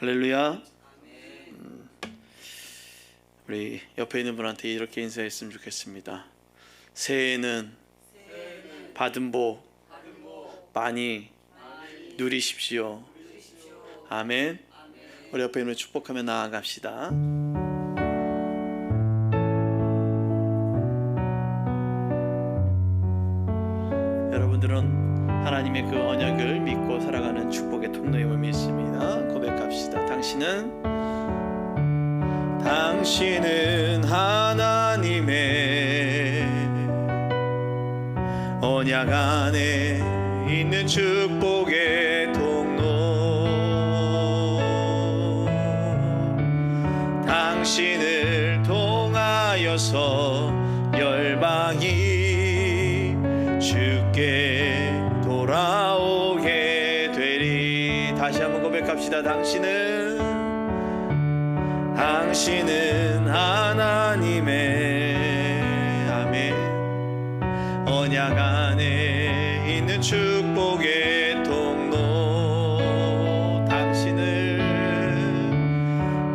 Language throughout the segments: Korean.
할렐루야. 우리 옆에 있는 분한테 이렇게 인사했으면 좋겠습니다. 새해에는 받은 복 많이 누리십시오. 아멘. 우리 옆에 있는 분 축복하며 나아갑시다. 여러분들은 하나님의 그 언약을 믿고 살아가는 축복의 통로임을 믿습니다. 고백합시다. 당신은 하나님의 언약 안에 있는 축복의 통로. 당신을 통하여서 열방이 주께 돌아오게 되리. 다시 한번 고백합시다. 당신은 하나님의 아멘 언약 안에 있는 축복의 통로.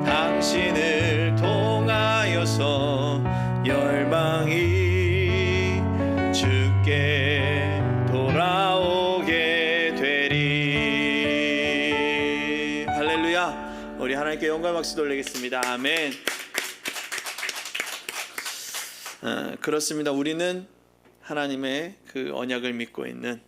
당신을 통하여서 열방이 주께 돌아오게 되리. 할렐루야. 우리 하나님께 영광 박수 돌리겠습니다. 아멘. 그렇습니다. 우리는 하나님의 그 언약을 믿고 있는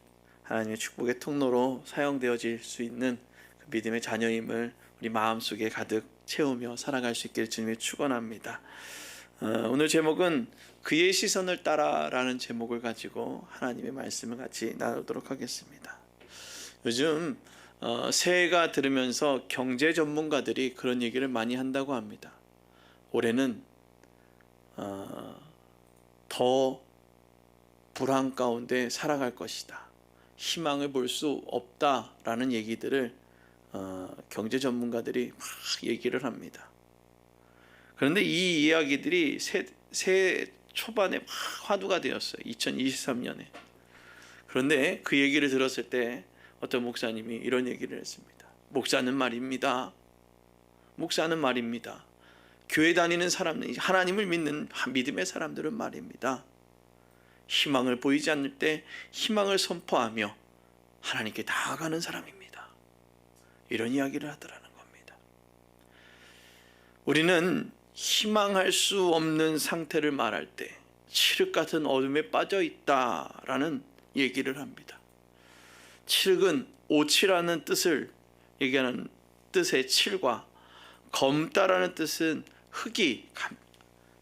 하나님의 축복의 통로로 사용되어질 수 있는 그 믿음의 자녀임을 우리 마음속에 가득 채우며 살아갈 수 있기를 주님이 축원합니다. 오늘 제목은 그의 시선을 따라라는 제목을 가지고 하나님의 말씀을 같이 나누도록 하겠습니다. 요즘 새해가 들으면서 경제 전문가들이 그런 얘기를 많이 한다고 합니다. 올해는 더 불안 가운데 살아갈 것이다. 희망을 볼 수 없다라는 얘기들을 경제 전문가들이 막 얘기를 합니다. 그런데 이 이야기들이 새해 초반에 막 화두가 되었어요. 2023년에. 그런데 그 얘기를 들었을 때 어떤 목사님이 이런 얘기를 했습니다. 목사는 말입니다. 교회 다니는 사람들, 하나님을 믿는 믿음의 사람들은 말입니다. 희망을 보이지 않을 때 희망을 선포하며 하나님께 나아가는 사람입니다. 이런 이야기를 하더라는 겁니다. 우리는 희망할 수 없는 상태를 말할 때 칠흑 같은 어둠에 빠져 있다라는 얘기를 합니다. 칠흑은 오칠하는 뜻을 얘기하는 뜻의 칠과 검다라는 뜻은 흑이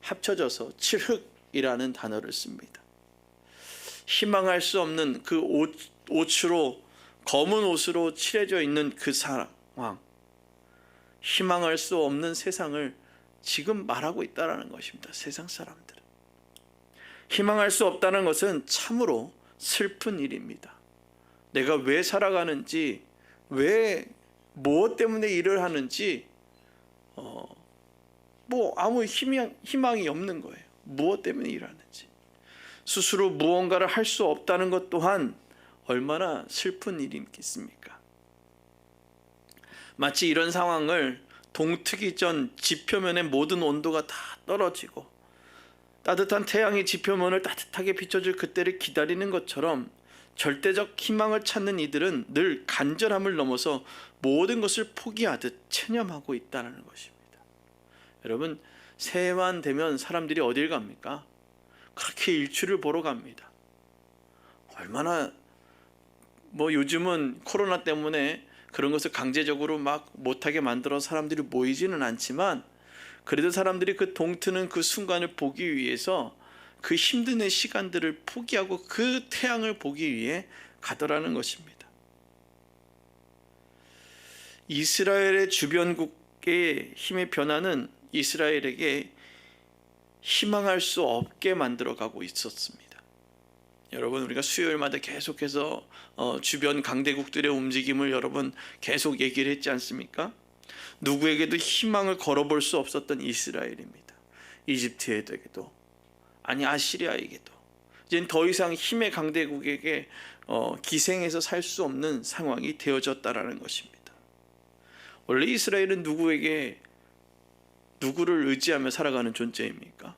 합쳐져서 칠흑이라는 단어를 씁니다. 희망할 수 없는 그 옷으로 검은 옷으로 칠해져 있는 그 상황, 희망할 수 없는 세상을 지금 말하고 있다는 것입니다. 세상 사람들은 희망할 수 없다는 것은 참으로 슬픈 일입니다. 내가 왜 살아가는지, 왜 무엇 때문에 일을 하는지 아무 희망이 없는 거예요. 무엇 때문에 일하는지. 스스로 무언가를 할 수 없다는 것 또한 얼마나 슬픈 일이겠습니까? 마치 이런 상황을 동트기 전 지표면의 모든 온도가 다 떨어지고 따뜻한 태양이 지표면을 따뜻하게 비춰줄 그때를 기다리는 것처럼 절대적 희망을 찾는 이들은 늘 간절함을 넘어서 모든 것을 포기하듯 체념하고 있다는 것입니다. 여러분, 새해만 되면 사람들이 어딜 갑니까? 그렇게 일출을 보러 갑니다. 얼마나 요즘은 코로나 때문에 그런 것을 강제적으로 막 못하게 만들어 사람들이 모이지는 않지만 그래도 사람들이 그 동트는 그 순간을 보기 위해서 그 힘든 시간들을 포기하고 그 태양을 보기 위해 가더라는 것입니다. 이스라엘의 주변국의 힘의 변화는 이스라엘에게 희망할 수 없게 만들어가고 있었습니다. 여러분, 우리가 수요일마다 계속해서 주변 강대국들의 움직임을 여러분 계속 얘기를 했지 않습니까? 누구에게도 희망을 걸어볼 수 없었던 이스라엘입니다. 이집트에게도, 아니 아시리아에게도 이젠 더 이상 힘의 강대국에게 기생해서 살 수 없는 상황이 되어졌다라는 것입니다. 원래 이스라엘은 누구를 의지하며 살아가는 존재입니까?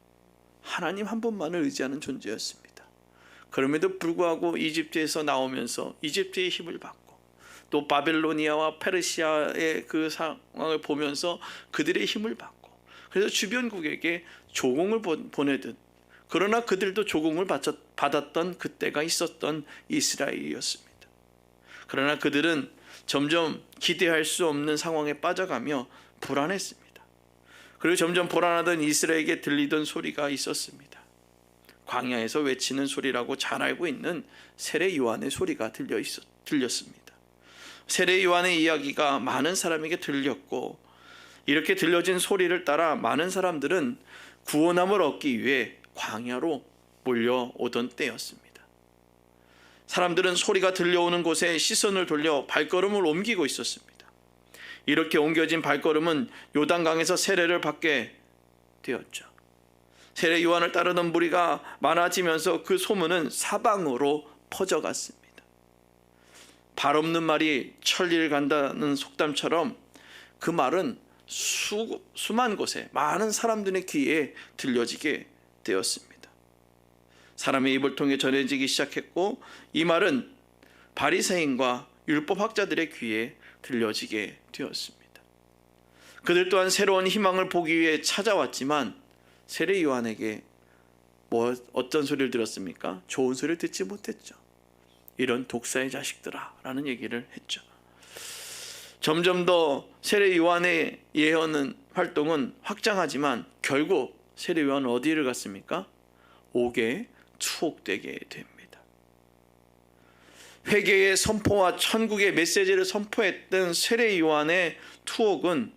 하나님 한 분만을 의지하는 존재였습니다. 그럼에도 불구하고 이집트에서 나오면서 이집트의 힘을 받고 또 바벨로니아와 페르시아의 그 상황을 보면서 그들의 힘을 받고 그래서 주변국에게 조공을 보내듯 그러나 그들도 조공을 받았던 그때가 있었던 이스라엘이었습니다. 그러나 그들은 점점 기대할 수 없는 상황에 빠져가며 불안했습니다. 그리고 점점 불안하던 이스라엘에게 들리던 소리가 있었습니다. 광야에서 외치는 소리라고 잘 알고 있는 세례 요한의 소리가 들렸습니다. 세례 요한의 이야기가 많은 사람에게 들렸고 이렇게 들려진 소리를 따라 많은 사람들은 구원함을 얻기 위해 광야로 몰려오던 때였습니다. 사람들은 소리가 들려오는 곳에 시선을 돌려 발걸음을 옮기고 있었습니다. 이렇게 옮겨진 발걸음은 요단강에서 세례를 받게 되었죠. 세례 요한을 따르는 무리가 많아지면서 그 소문은 사방으로 퍼져갔습니다. 발 없는 말이 천리를 간다는 속담처럼 그 말은 수만 곳에 많은 사람들의 귀에 들려지게 되었습니다. 사람의 입을 통해 전해지기 시작했고 이 말은 바리새인과 율법학자들의 귀에 들려지게 되었습니다. 그들 또한 새로운 희망을 보기 위해 찾아왔지만 세례 요한에게 어떤 소리를 들었습니까? 좋은 소리를 듣지 못했죠. 이런 독사의 자식들아 라는 얘기를 했죠. 점점 더 세례 요한의 예언은 활동은 확장하지만 결국 세례 요한은 어디를 갔습니까? 옥에 투옥되게 됩니다. 회개의 선포와 천국의 메시지를 선포했던 세례 요한의 투옥은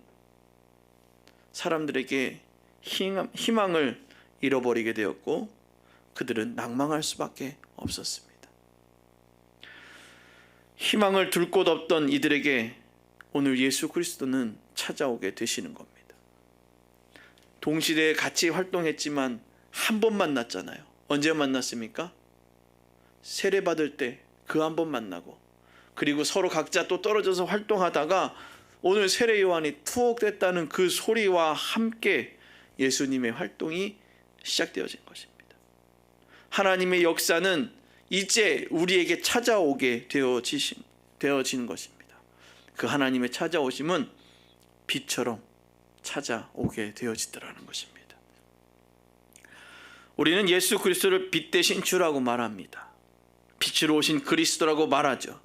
사람들에게 희망을 잃어버리게 되었고 그들은 낭망할 수밖에 없었습니다. 희망을 둘 곳 없던 이들에게 오늘 예수 그리스도는 찾아오게 되시는 겁니다. 동시대에 같이 활동했지만 한 번 만났잖아요. 언제 만났습니까? 세례 받을 때 그 한 번 만나고 그리고 서로 각자 또 떨어져서 활동하다가 오늘 세례 요한이 투옥됐다는 그 소리와 함께 예수님의 활동이 시작되어진 것입니다. 하나님의 역사는 이제 우리에게 찾아오게 되어지는 것입니다. 그 하나님의 찾아오심은 빛처럼 찾아오게 되어지더라는 것입니다. 우리는 예수 그리스도를 빛 대신 주라고 말합니다. 빛으로 오신 그리스도라고 말하죠.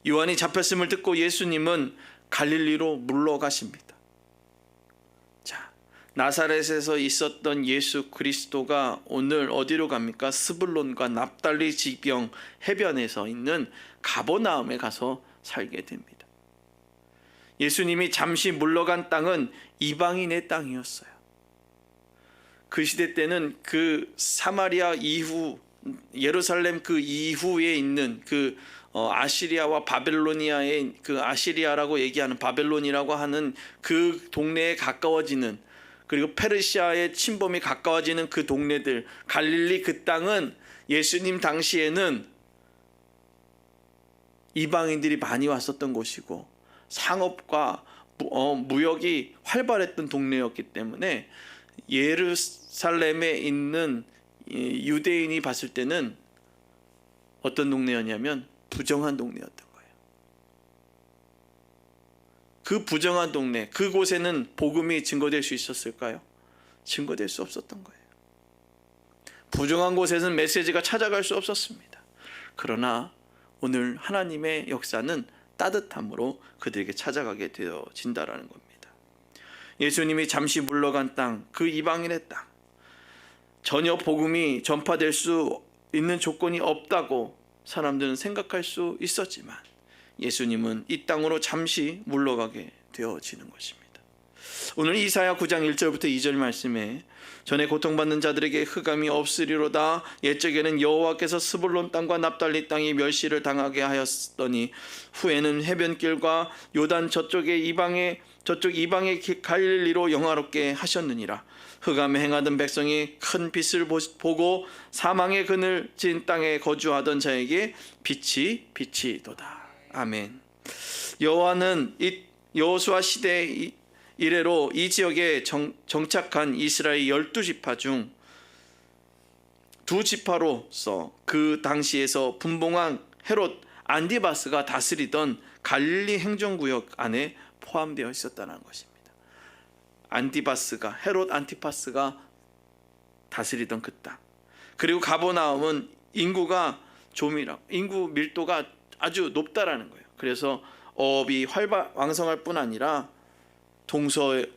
요한이 잡혔음을 듣고 예수님은 갈릴리로 물러가십니다. 자, 나사렛에서 있었던 예수 그리스도가 오늘 어디로 갑니까? 스불론과 납달리 지경 해변에서 있는 가버나움에 가서 살게 됩니다. 예수님이 잠시 물러간 땅은 이방인의 땅이었어요. 그 시대 때는 그 사마리아 이후 예루살렘 그 이후에 있는 그 아시리아와 바벨로니아의 그 아시리아라고 얘기하는 바벨론이라고 하는 그 동네에 가까워지는 그리고 페르시아의 침범이 가까워지는 그 동네들 갈릴리 그 땅은 예수님 당시에는 이방인들이 많이 왔었던 곳이고 상업과 무역이 활발했던 동네였기 때문에 예루살렘에 있는 유대인이 봤을 때는 어떤 동네였냐면 부정한 동네였던 거예요. 그 부정한 동네, 그곳에는 복음이 증거될 수 있었을까요? 증거될 수 없었던 거예요. 부정한 곳에서는 메시지가 찾아갈 수 없었습니다. 그러나 오늘 하나님의 역사는 따뜻함으로 그들에게 찾아가게 되어진다라는 겁니다. 예수님이 잠시 물러간 땅, 그 이방인의 땅, 전혀 복음이 전파될 수 있는 조건이 없다고 사람들은 생각할 수 있었지만 예수님은 이 땅으로 잠시 물러가게 되어지는 것입니다. 오늘 이사야 9장 1절부터 2절 말씀에 전에 고통받는 자들에게 흑암이 없으리로다. 옛적에는 여호와께서 스불론 땅과 납달리 땅이 멸시를 당하게 하였더니 후에는 해변길과 요단 저쪽 이방의 갈릴리로 영화롭게 하셨느니라. 흑암에 행하던 백성이 큰 빛을 보고 사망의 그늘진 땅에 거주하던 자에게 빛이 비치도다. 아멘. 여호와는 이 여호수아 시대 이래로 이 지역에 정착한 이스라엘 12지파 중 2지파로서 그 당시에서 분봉왕 헤롯 안티바스가 다스리던 갈릴리 행정구역 안에 포함되어 있었다는 것입니다. 헤롯 안티파스가 다스리던 그 땅. 그리고 가버나움은 인구 밀도가 아주 높다라는 거예요. 그래서 어업이 왕성할 뿐 아니라 동서의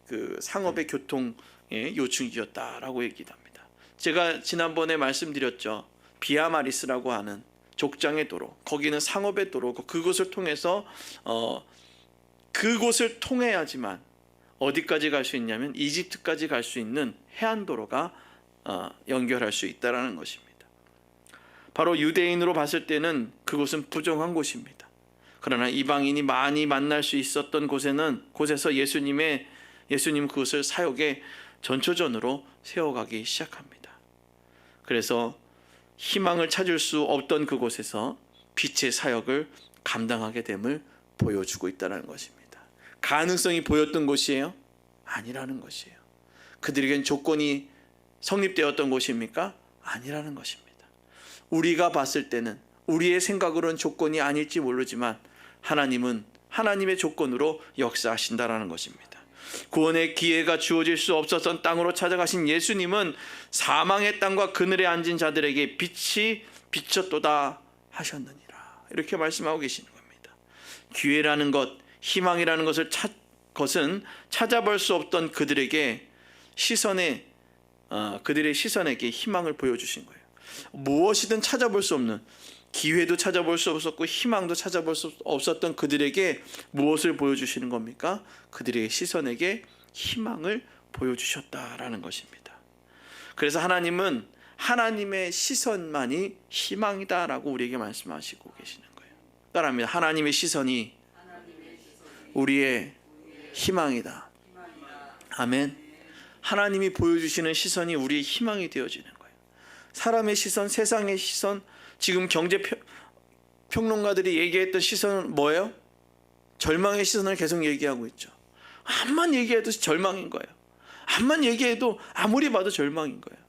그 상업의 교통의 요충지였다라고 얘기합니다. 제가 지난번에 말씀드렸죠. 비아마리스라고 하는 족장의 도로, 거기는 상업의 도로고 그곳을 통해서 그곳을 통해야지만 어디까지 갈 수 있냐면 이집트까지 갈 수 있는 해안도로가 연결할 수 있다라는 것입니다. 바로 유대인으로 봤을 때는 그곳은 부정한 곳입니다. 그러나 이방인이 많이 만날 수 있었던 곳에서 예수님 그것을 사역의 전초전으로 세워가기 시작합니다. 그래서 희망을 찾을 수 없던 그곳에서 빛의 사역을 감당하게 됨을 보여주고 있다는 것입니다. 가능성이 보였던 곳이에요? 아니라는 것이에요. 그들에겐 조건이 성립되었던 곳입니까? 아니라는 것입니다. 우리가 봤을 때는 우리의 생각으로는 조건이 아닐지 모르지만 하나님은 하나님의 조건으로 역사하신다라는 것입니다. 구원의 기회가 주어질 수 없었던 땅으로 찾아가신 예수님은 사망의 땅과 그늘에 앉은 자들에게 빛이 비쳤도다 하셨느니라, 이렇게 말씀하고 계시는 겁니다. 기회라는 것, 희망이라는 것은 찾아볼 수 없던 그들의 시선에게 희망을 보여주신 거예요. 무엇이든 찾아볼 수 없는, 기회도 찾아볼 수 없었고 희망도 찾아볼 수 없었던 그들에게 무엇을 보여주시는 겁니까? 그들의 시선에게 희망을 보여주셨다라는 것입니다. 그래서 하나님은 하나님의 시선만이 희망이다라고 우리에게 말씀하시고 계시는 거예요. 따라합니다. 하나님의 시선이 우리의 희망이다. 아멘. 하나님이 보여주시는 시선이 우리의 희망이 되어지는 거예요. 사람의 시선, 세상의 시선, 지금 경제 평론가들이 얘기했던 시선은 뭐예요? 절망의 시선을 계속 얘기하고 있죠. 암만 얘기해도 절망인 거예요. 암만 얘기해도 아무리 봐도 절망인 거예요.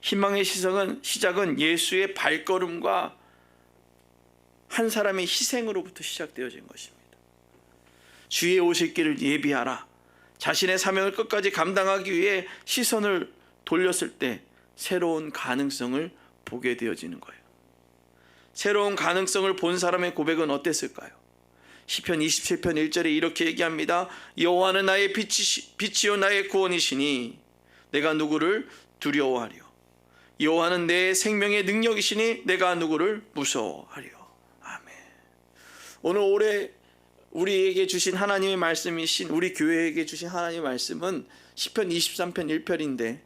희망의 시작은 예수의 발걸음과 한 사람의 희생으로부터 시작되어진 것입니다. 주의 오실 길을 예비하라. 자신의 사명을 끝까지 감당하기 위해 시선을 돌렸을 때 새로운 가능성을 보게 되어지는 거예요. 새로운 가능성을 본 사람의 고백은 어땠을까요? 시편 27편 1절에 이렇게 얘기합니다. 여호와는 나의 빛이요 나의 구원이시니 내가 누구를 두려워하리요. 여호와는 내 생명의 능력이시니 내가 누구를 무서워하리요. 아멘. 오늘 우리에게 주신 하나님의 말씀이신, 우리 교회에게 주신 하나님의 말씀은 시편 23편 1편인데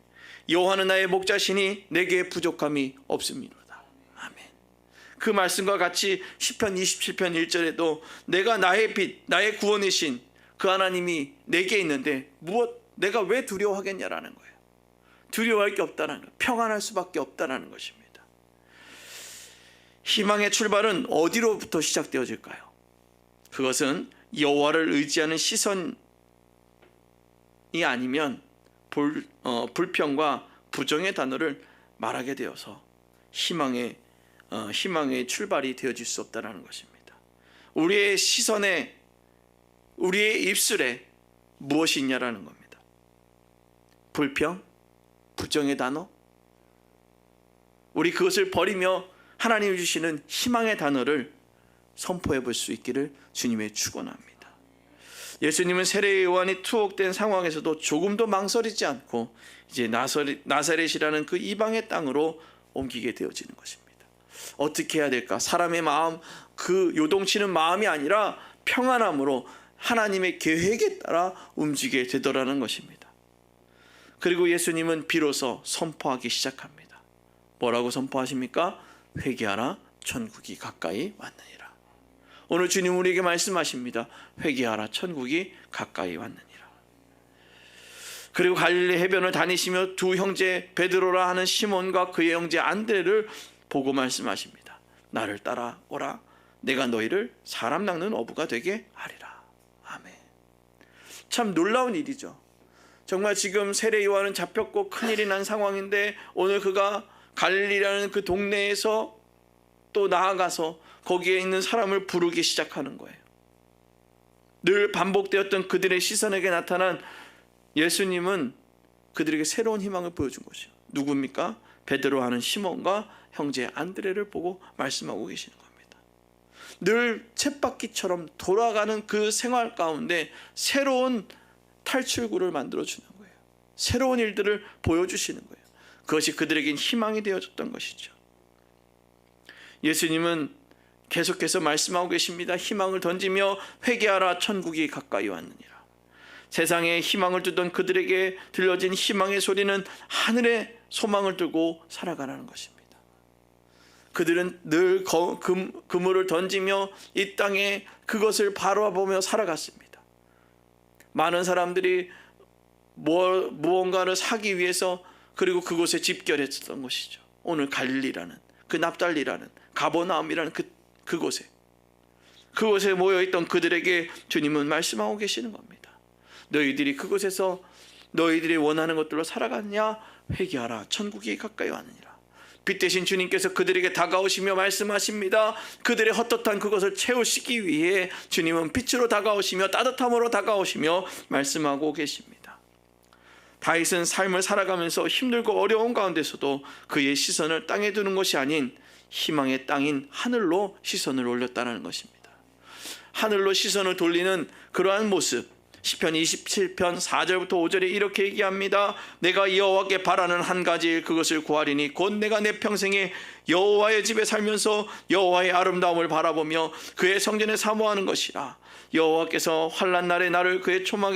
여호와는 나의 목자시니 내게 부족함이 없음이로다. 아멘. 그 말씀과 같이 시편 27편 1절에도 내가 나의 빛, 나의 구원이신 그 하나님이 내게 있는데 내가 왜 두려워하겠냐라는 거예요. 두려워할 게 없다는 거예요. 평안할 수밖에 없다는 것입니다. 희망의 출발은 어디로부터 시작되어질까요? 그것은 여호와를 의지하는 시선이 아니면 불평과 부정의 단어를 말하게 되어서 희망의 출발이 되어질 수 없다는 것입니다. 우리의 시선에, 우리의 입술에 무엇이 있냐라는 겁니다. 불평, 부정의 단어, 우리 그것을 버리며 하나님이 주시는 희망의 단어를 선포해 볼 수 있기를 주님의 축원합니다. 예수님은 세례 요한이 투옥된 상황에서도 조금도 망설이지 않고 이제 나사렛이라는 그 이방의 땅으로 옮기게 되어지는 것입니다. 어떻게 해야 될까? 사람의 마음, 그 요동치는 마음이 아니라 평안함으로 하나님의 계획에 따라 움직이게 되더라는 것입니다. 그리고 예수님은 비로소 선포하기 시작합니다. 뭐라고 선포하십니까? 회개하라, 천국이 가까이 왔느니라. 오늘 주님 우리에게 말씀하십니다. 회개하라, 천국이 가까이 왔느니라. 그리고 갈릴리 해변을 다니시며 두 형제 베드로라 하는 시몬과 그의 형제 안드레를 보고 말씀하십니다. 나를 따라오라. 내가 너희를 사람 낚는 어부가 되게 하리라. 아멘. 참 놀라운 일이죠. 정말 지금 세례 요한은 잡혔고 큰일이 난 상황인데 오늘 그가 갈릴리라는 그 동네에서 또 나아가서 거기에 있는 사람을 부르기 시작하는 거예요. 늘 반복되었던 그들의 시선에게 나타난 예수님은 그들에게 새로운 희망을 보여준 것이요. 누굽니까? 베드로 하는 시몬과 형제 안드레를 보고 말씀하고 계시는 겁니다. 늘 쳇바퀴처럼 돌아가는 그 생활 가운데 새로운 탈출구를 만들어주는 거예요. 새로운 일들을 보여주시는 거예요. 그것이 그들에겐 희망이 되어졌던 것이죠. 예수님은 계속해서 말씀하고 계십니다. 희망을 던지며 회개하라, 천국이 가까이 왔느니라. 세상에 희망을 두던 그들에게 들려진 희망의 소리는 하늘의 소망을 두고 살아가라는 것입니다. 그들은 늘 그물을 던지며 이 땅에 그것을 바라보며 살아갔습니다. 많은 사람들이 무언가를 사기 위해서 그리고 그곳에 집결했던 것이죠. 오늘 갈릴리라는 그 납달리라는 가버나움이라는 그곳에 모여있던 그들에게 주님은 말씀하고 계시는 겁니다. 너희들이 그곳에서 너희들이 원하는 것들로 살아갔냐? 회개하라, 천국이 가까이 왔느니라. 빛 대신 주님께서 그들에게 다가오시며 말씀하십니다. 그들의 헛헛한 그것을 채우시기 위해 주님은 빛으로 다가오시며 따뜻함으로 다가오시며 말씀하고 계십니다. 다윗은 삶을 살아가면서 힘들고 어려운 가운데서도 그의 시선을 땅에 두는 것이 아닌 희망의 땅인 하늘로 시선을 올렸다는 것입니다. 하늘로 시선을 돌리는 그러한 모습, 시편 27편 4절부터 5절에 이렇게 얘기합니다. 내가 여호와께 바라는 한 가지 일, 그것을 구하리니 곧 내가 내 평생에 여호와의 집에 살면서 여호와의 아름다움을 바라보며 그의 성전에 사모하는 것이라. 여호와께서 환난 날에 나를 그의 초막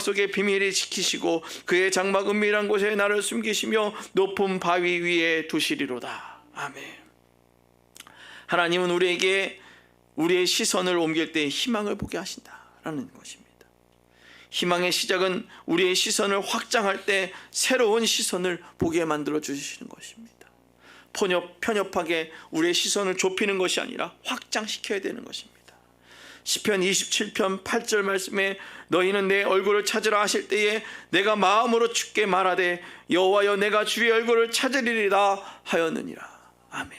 속에 비밀히 지키시고 그의 장막 은밀한 곳에 나를 숨기시며 높은 바위 위에 두시리로다. 아멘. 하나님은 우리에게 우리의 시선을 옮길 때 희망을 보게 하신다라는 것입니다. 희망의 시작은 우리의 시선을 확장할 때 새로운 시선을 보게 만들어 주시는 것입니다. 편협하게 우리의 시선을 좁히는 것이 아니라 확장시켜야 되는 것입니다. 시편 27편 8절 말씀에 너희는 내 얼굴을 찾으라 하실 때에 내가 마음으로 주께 말하되 여호와여 내가 주의 얼굴을 찾으리라 하였느니라. 아멘.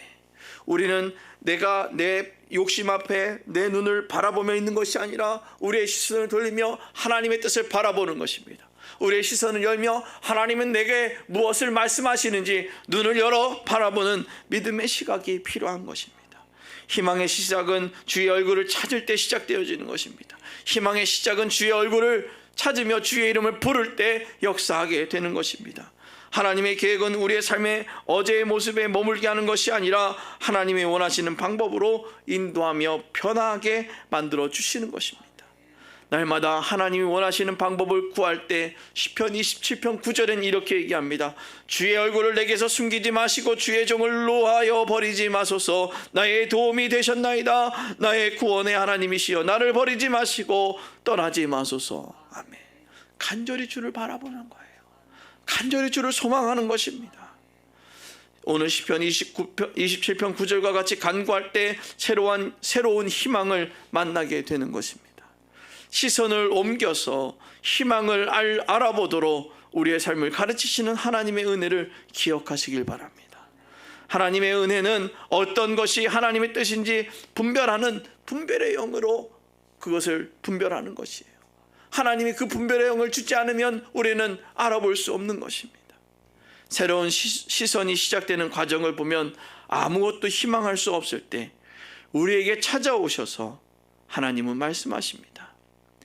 우리는 내가 내 욕심 앞에 내 눈을 바라보며 있는 것이 아니라 우리의 시선을 돌리며 하나님의 뜻을 바라보는 것입니다. 우리의 시선을 열며 하나님은 내게 무엇을 말씀하시는지 눈을 열어 바라보는 믿음의 시각이 필요한 것입니다. 희망의 시작은 주의 얼굴을 찾을 때 시작되어지는 것입니다. 희망의 시작은 주의 얼굴을 찾으며 주의 이름을 부를 때 역사하게 되는 것입니다. 하나님의 계획은 우리의 삶의 어제의 모습에 머물게 하는 것이 아니라 하나님이 원하시는 방법으로 인도하며 변화하게 만들어 주시는 것입니다. 날마다 하나님이 원하시는 방법을 구할 때 시편 27편 9절엔 이렇게 얘기합니다. 주의 얼굴을 내게서 숨기지 마시고 주의 종을 놓아여 버리지 마소서. 나의 도움이 되셨나이다. 나의 구원의 하나님이시여 나를 버리지 마시고 떠나지 마소서. 아멘. 간절히 주를 바라보는 거예요. 간절히 주를 소망하는 것입니다. 오늘 시편 27편 9절과 같이 간구할 때 새로운 희망을 만나게 되는 것입니다. 시선을 옮겨서 희망을 알아보도록 우리의 삶을 가르치시는 하나님의 은혜를 기억하시길 바랍니다. 하나님의 은혜는 어떤 것이 하나님의 뜻인지 분별하는 분별의 영으로 그것을 분별하는 것이에요. 하나님이 그 분별의 영을 주지 않으면 우리는 알아볼 수 없는 것입니다. 새로운 시선이 시작되는 과정을 보면 아무것도 희망할 수 없을 때 우리에게 찾아오셔서 하나님은 말씀하십니다.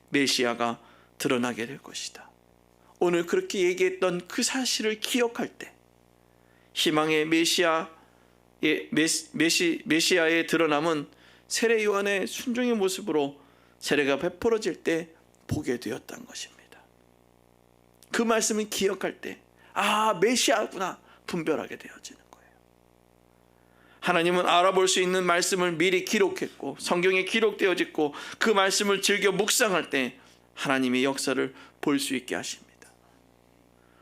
메시아가 드러나게 될 것이다. 오늘 그렇게 얘기했던 그 사실을 기억할 때 희망의 메시아의 드러남은 세례 요한의 순종의 모습으로 세례가 베풀어질 때 보게 되었다는 것입니다. 그 말씀을 기억할 때 메시아구나 분별하게 되어지는 거예요. 하나님은 알아볼 수 있는 말씀을 미리 기록했고 성경에 기록되어졌고 그 말씀을 즐겨 묵상할 때 하나님의 역사를 볼 수 있게 하십니다.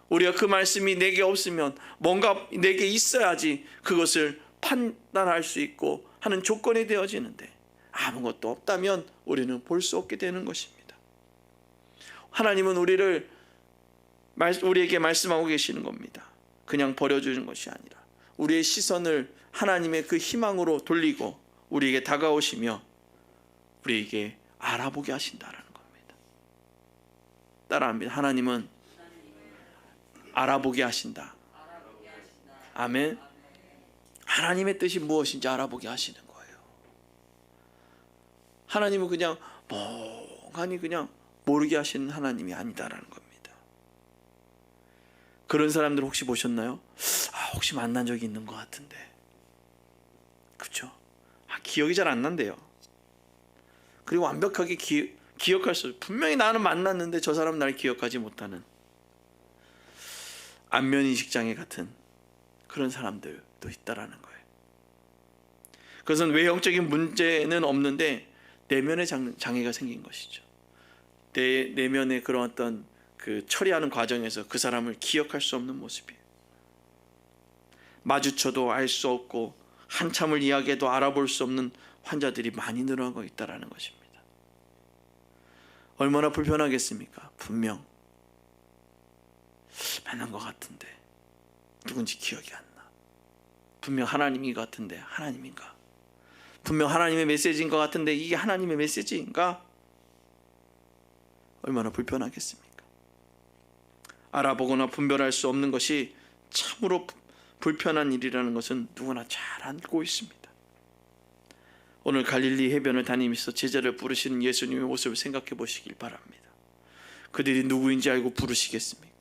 우리가 그 말씀이 내게 없으면 뭔가 내게 있어야지 그것을 판단할 수 있고 하는 조건이 되어지는데 아무것도 없다면 우리는 볼 수 없게 되는 것입니다. 하나님은 우리에게 말씀하고 계시는 겁니다. 그냥 버려주는 것이 아니라 우리의 시선을 하나님의 그 희망으로 돌리고 우리에게 다가오시며 우리에게 알아보게 하신다라는 겁니다. 따라합니다. 하나님은 알아보게 하신다. 아멘. 하나님의 뜻이 무엇인지 알아보게 하시는 거예요. 하나님은 그냥 멍하니 그냥 모르게 하시는 하나님이 아니다라는 겁니다. 그런 사람들 혹시 보셨나요? 혹시 만난 적이 있는 것 같은데, 그렇죠? 기억이 잘 안 난대요. 그리고 완벽하게 기억할 수, 분명히 나는 만났는데 저 사람 날 기억하지 못하는 안면인식장애 같은 그런 사람들도 있다라는 거예요. 그것은 외형적인 문제는 없는데 내면의 장애가 생긴 것이죠. 내면의 그런 어떤 그 처리하는 과정에서 그 사람을 기억할 수 없는 모습이에요. 마주쳐도 알 수 없고 한참을 이야기해도 알아볼 수 없는 환자들이 많이 늘어나고 있다는 것입니다. 얼마나 불편하겠습니까? 분명 만난 것 같은데 누군지 기억이 안 나. 분명 하나님인 것 같은데 하나님인가? 분명 하나님의 메시지인 것 같은데 이게 하나님의 메시지인가? 얼마나 불편하겠습니까? 알아보거나 분별할 수 없는 것이 참으로 불편한 일이라는 것은 누구나 잘 알고 있습니다. 오늘 갈릴리 해변을 다니면서 제자를 부르시는 예수님의 모습을 생각해 보시길 바랍니다. 그들이 누구인지 알고 부르시겠습니까?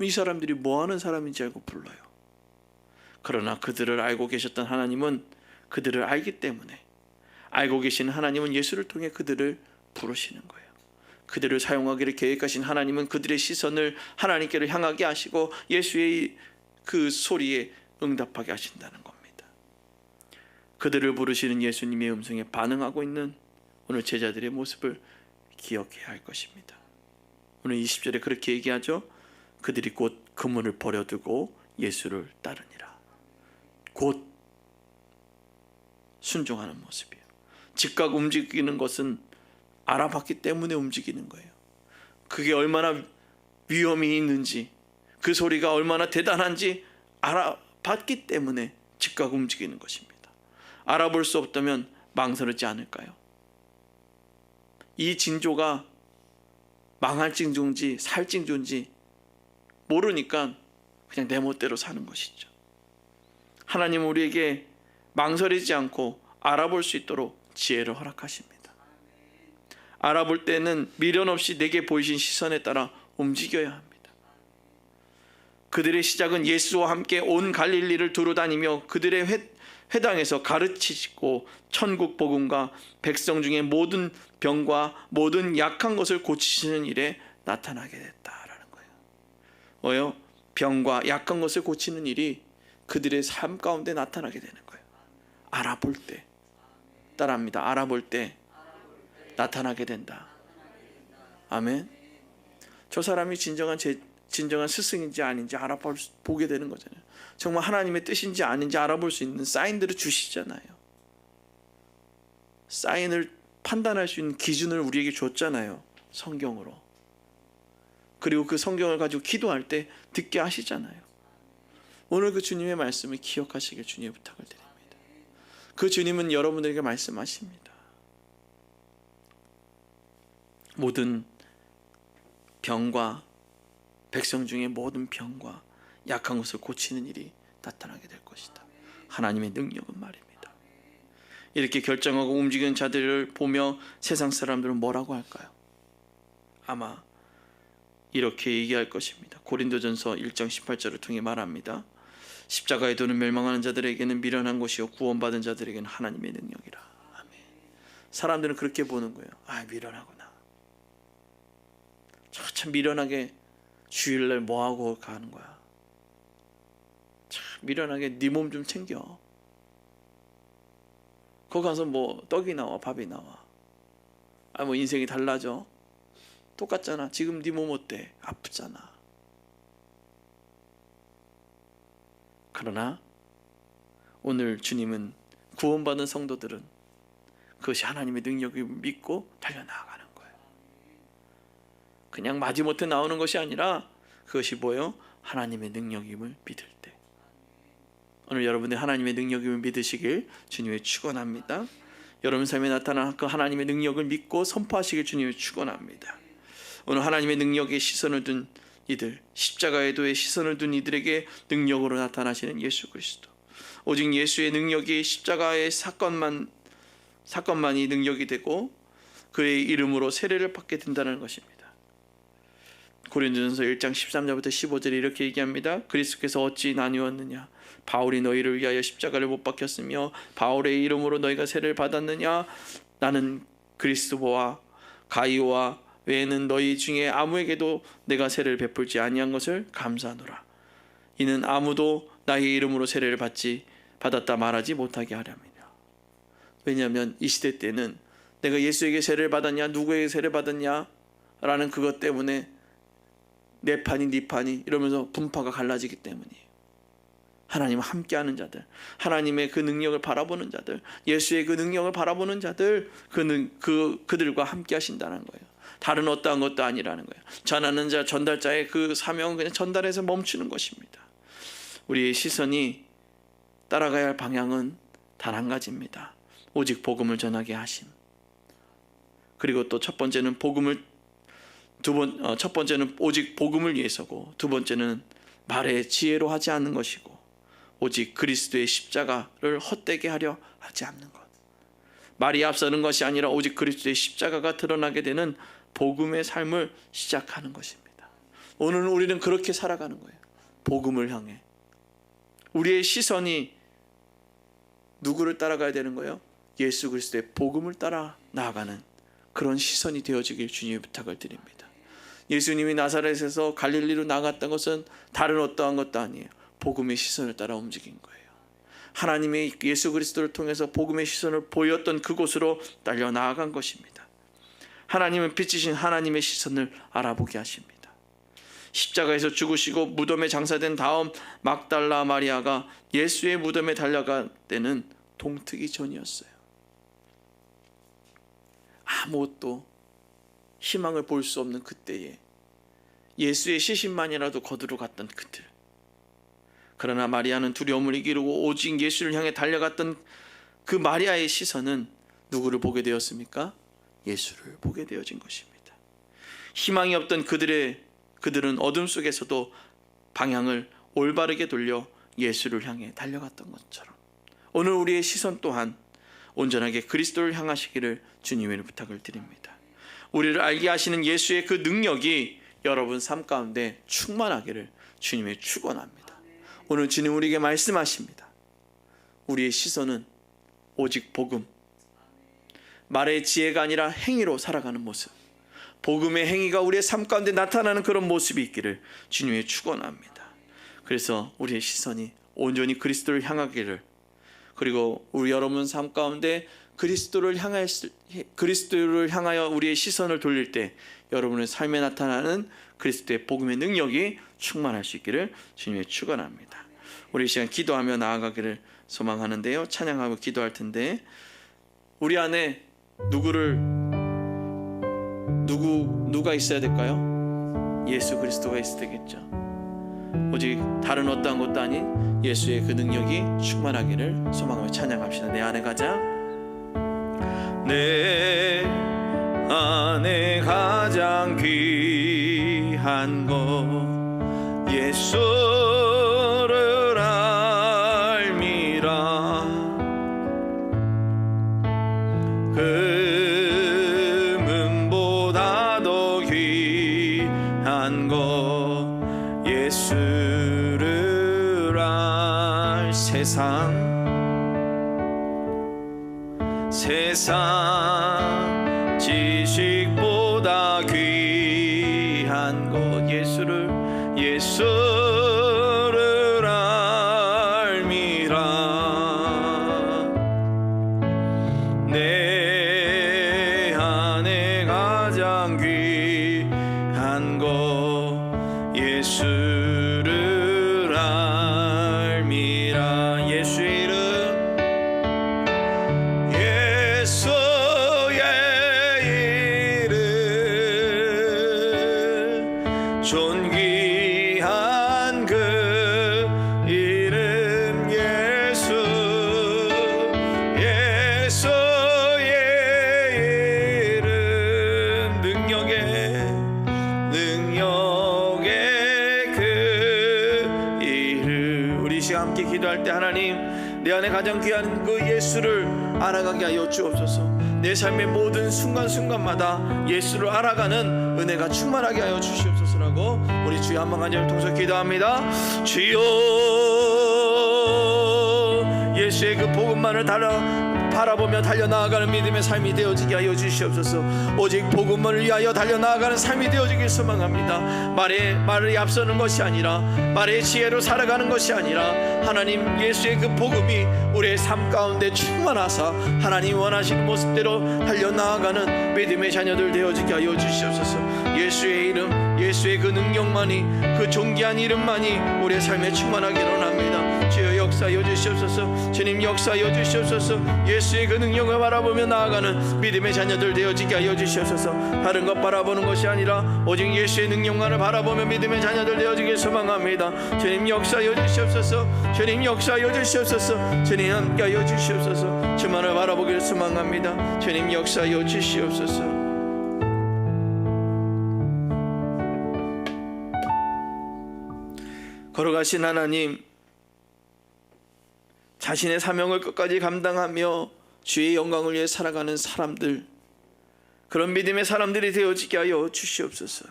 이 사람들이 뭐하는 사람인지 알고 불러요. 그러나 그들을 알고 계셨던 하나님은 그들을 알기 때문에, 알고 계신 하나님은 예수를 통해 그들을 부르시는 거예요. 그들을 사용하기를 계획하신 하나님은 그들의 시선을 하나님께로 향하게 하시고 예수의 그 소리에 응답하게 하신다는 겁니다. 그들을 부르시는 예수님의 음성에 반응하고 있는 오늘 제자들의 모습을 기억해야 할 것입니다. 오늘 20절에 그렇게 얘기하죠. 그들이 곧 그물을 버려두고 예수를 따르니라. 곧 순종하는 모습이에요. 즉각 움직이는 것은 알아봤기 때문에 움직이는 거예요. 그게 얼마나 위험이 있는지, 그 소리가 얼마나 대단한지 알아봤기 때문에 즉각 움직이는 것입니다. 알아볼 수 없다면 망설이지 않을까요? 이 징조가 망할 징조인지 살 징조인지 모르니까 그냥 내 멋대로 사는 것이죠. 하나님은 우리에게 망설이지 않고 알아볼 수 있도록 지혜를 허락하십니다. 알아볼 때는 미련 없이 내게 보이신 시선에 따라 움직여야 합니다. 그들의 시작은 예수와 함께 온 갈릴리를 두루다니며 그들의 회당에서 가르치시고 천국 복음과 백성 중에 모든 병과 모든 약한 것을 고치시는 일에 나타나게 됐다라는 거예요. 왜요? 병과 약한 것을 고치는 일이 그들의 삶 가운데 나타나게 되는 거예요. 알아볼 때, 따라합니다. 알아볼 때 나타나게 된다. 아멘. 저 사람이 진정한 스승인지 아닌지 알아보게 되는 거잖아요. 정말 하나님의 뜻인지 아닌지 알아볼 수 있는 사인들을 주시잖아요. 사인을 판단할 수 있는 기준을 우리에게 줬잖아요. 성경으로. 그리고 그 성경을 가지고 기도할 때 듣게 하시잖아요. 오늘 그 주님의 말씀을 기억하시길 주님의 부탁을 드립니다. 그 주님은 여러분들에게 말씀하십니다. 모든 병과 백성 중에 모든 병과 약한 것을 고치는 일이 나타나게 될 것이다. 하나님의 능력은 말입니다. 이렇게 결정하고 움직이는 자들을 보며 세상 사람들은 뭐라고 할까요? 아마 이렇게 얘기할 것입니다. 고린도전서 1장 18절을 통해 말합니다. 십자가에 두는 멸망하는 자들에게는 미련한 것이요 구원받은 자들에게는 하나님의 능력이라. 아멘. 사람들은 그렇게 보는 거예요. 미련하구나. 참 미련하게 주일날 뭐하고 가는 거야. 참 미련하게 네 몸 좀 챙겨. 거기 가서 뭐 떡이 나와 밥이 나와. 뭐 인생이 달라져. 똑같잖아. 지금 네 몸 어때? 아프잖아. 그러나 오늘 주님은 구원받은 성도들은 그것이 하나님의 능력을 믿고 달려나가는 거예요. 그냥 마지못해 나오는 것이 아니라 그것이 뭐예요? 하나님의 능력임을 믿을 때. 오늘 여러분들 하나님의 능력임을 믿으시길 주님의 축원합니다. 여러분 삶에 나타난 그 하나님의 능력을 믿고 선포하시길 주님의 축원합니다. 오늘 하나님의 능력에 시선을 둔 이들, 십자가의 도에 시선을 둔 이들에게 능력으로 나타나시는 예수 그리스도. 오직 예수의 능력이 십자가의 사건만이 능력이 되고 그의 이름으로 세례를 받게 된다는 것입니다. 고린도전서 1장 13절부터 15절에 이렇게 얘기합니다. 그리스도께서 어찌 나뉘었느냐? 바울이 너희를 위하여 십자가를 못 박혔으며 바울의 이름으로 너희가 세례를 받았느냐? 나는 그리스도와 가이오와 외에는 너희 중에 아무에게도 내가 세례를 베풀지 아니한 것을 감사하노라. 이는 아무도 나의 이름으로 세례를 받았다 말하지 못하게 하렵니다. 왜냐하면 이 시대 때는 내가 예수에게 세례를 받았냐, 누구에게 세례를 받았냐 라는 그것 때문에 내 판이 네 판이 이러면서 분파가 갈라지기 때문이에요. 하나님과 함께하는 자들, 하나님의 그 능력을 바라보는 자들, 예수의 그 능력을 바라보는 자들, 그들과 함께 하신다는 거예요. 다른 어떠한 것도 아니라는 거예요. 전하는 자, 전달자의 그 사명은 그냥 전달해서 멈추는 것입니다. 우리의 시선이 따라가야 할 방향은 단 한 가지입니다. 오직 복음을 전하게 하심. 그리고 또 첫 번째는 첫 번째는 오직 복음을 위해서고, 두 번째는 말의 지혜로 하지 않는 것이고, 오직 그리스도의 십자가를 헛되게 하려 하지 않는 것. 말이 앞서는 것이 아니라 오직 그리스도의 십자가가 드러나게 되는 복음의 삶을 시작하는 것입니다. 오늘 우리는 그렇게 살아가는 거예요. 복음을 향해. 우리의 시선이 누구를 따라가야 되는 거예요? 예수 그리스도의 복음을 따라 나아가는 그런 시선이 되어지길 주님의 부탁을 드립니다. 예수님이 나사렛에서 갈릴리로 나갔던 것은 다른 어떠한 것도 아니에요. 복음의 시선을 따라 움직인 거예요. 하나님의 예수 그리스도를 통해서 복음의 시선을 보였던 그곳으로 달려 나아간 것입니다. 하나님은 빛이신 하나님의 시선을 알아보게 하십니다. 십자가에서 죽으시고 무덤에 장사된 다음 막달라 마리아가 예수의 무덤에 달려갈 때는 동트기 전이었어요. 아무것도 희망을 볼 수 없는 그때에 예수의 시신만이라도 거두러 갔던 그들. 그러나 마리아는 두려움을 이기고 오직 예수를 향해 달려갔던 그 마리아의 시선은 누구를 보게 되었습니까? 예수를 보게 되어진 것입니다. 희망이 없던 그들은 어둠 속에서도 방향을 올바르게 돌려 예수를 향해 달려갔던 것처럼 오늘 우리의 시선 또한 온전하게 그리스도를 향하시기를 주님의 부탁을 드립니다. 우리를 알게 하시는 예수의 그 능력이 여러분 삶 가운데 충만하기를 주님의 축원합니다. 오늘 주님 우리에게 말씀하십니다. 우리의 시선은 오직 복음, 말의 지혜가 아니라 행위로 살아가는 모습, 복음의 행위가 우리의 삶 가운데 나타나는 그런 모습이 있기를 주님의 축원합니다. 그래서 우리의 시선이 온전히 그리스도를 향하기를, 그리고 우리 여러분 삶 가운데 그리스도를 향하여 우리의 시선을 돌릴 때 여러분의 삶에 나타나는 그리스도의 복음의 능력이 충만할 수 있기를 주님의 축원합니다. 우리 이 시간 기도하며 나아가기를 소망하는데요. 찬양하고 기도할 텐데 우리 안에 누가 있어야 될까요? 예수 그리스도가 있어야 되겠죠. 오직 다른 어떠한 것도 아닌 예수의 그 능력이 충만하기를 소망하며 찬양합시다. 내 안에 가자. 내 안에 가장 귀한 것 예수를 알미라. 금은보다 더 귀한 것 예수를 알. 세상 지식보다 귀한 것 예수를 알미라. 내 안에 가장 귀한 것 예수를 알미라. 예수의 이름 내 안에 가장 귀한 그 예수를 알아가게 하여 주옵소서. 내 삶의 모든 순간순간마다 예수를 알아가는 은혜가 충만하게 하여 주시옵소서라고 우리 주여 한번 간절히 통해서 기도합니다. 주여, 예수의 그 복음만을 바라보며 달려나아가는 믿음의 삶이 되어지게 하여 주시옵소서. 오직 복음을 위하여 달려나아가는 삶이 되어지길 소망합니다. 말이 앞서는 것이 아니라, 말의 지혜로 살아가는 것이 아니라, 하나님 예수의 그 복음이 우리의 삶 가운데 충만하사 하나님 원하시는 모습대로 달려나아가는 믿음의 자녀들 되어지게 하여 주시옵소서. 예수의 이름, 예수의 그 능력만이, 그 존귀한 이름만이 우리의 삶에 충만하기를 원합니다. 주여 역사하여 주시옵소서. 주님 역사하여 주시옵소서. 예수의 그 능력을 바라보며 나아가는 믿음의 자녀들 되어지게 하여 주시옵소서. 다른 것 바라보는 것이 아니라 오직 예수의 능력만을 바라보며 믿음의 자녀들 되어지길 소망합니다. 주님 역사하여 주시옵소서. 주님 역사하여 주시옵소서. 주님 함께하여 주시옵소서. 주만을 바라보기를 소망합니다. 주님 역사하여 주시옵소서. 걸어가신 하나님, 자신의 사명을 끝까지 감당하며 주의 영광을 위해 살아가는 사람들, 그런 믿음의 사람들이 되어지게 하여 주시옵소서.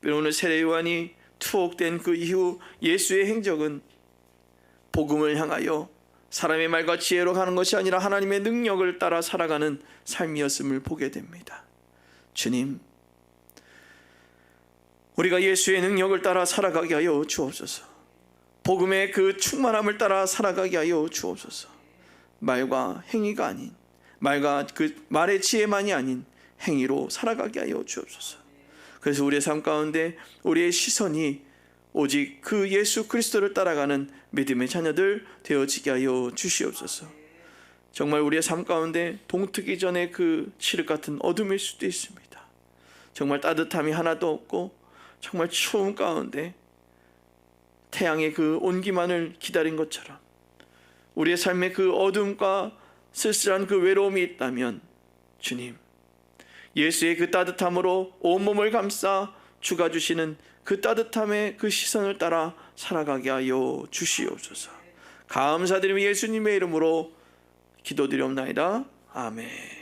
오늘 세례 요한이 투옥된 그 이후 예수의 행적은 복음을 향하여 사람의 말과 지혜로 가는 것이 아니라 하나님의 능력을 따라 살아가는 삶이었음을 보게 됩니다. 주님, 우리가 예수의 능력을 따라 살아가게 하여 주옵소서. 복음의 그 충만함을 따라 살아가게 하여 주옵소서. 말과 행위가 아닌, 말과 그 말의 지혜만이 아닌 행위로 살아가게 하여 주옵소서. 그래서 우리의 삶 가운데 우리의 시선이 오직 그 예수 그리스도를 따라가는 믿음의 자녀들 되어지게 하여 주시옵소서. 정말 우리의 삶 가운데 동트기 전에 그 칠흑 같은 어둠일 수도 있습니다. 정말 따뜻함이 하나도 없고 정말 추움 가운데 태양의 그 온기만을 기다린 것처럼 우리의 삶에 그 어둠과 쓸쓸한 그 외로움이 있다면, 주님, 예수의 그 따뜻함으로 온몸을 감싸 주가 주시는 그 따뜻함의 그 시선을 따라 살아가게 하여 주시옵소서. 감사드리며 예수님의 이름으로 기도드리옵나이다. 아멘.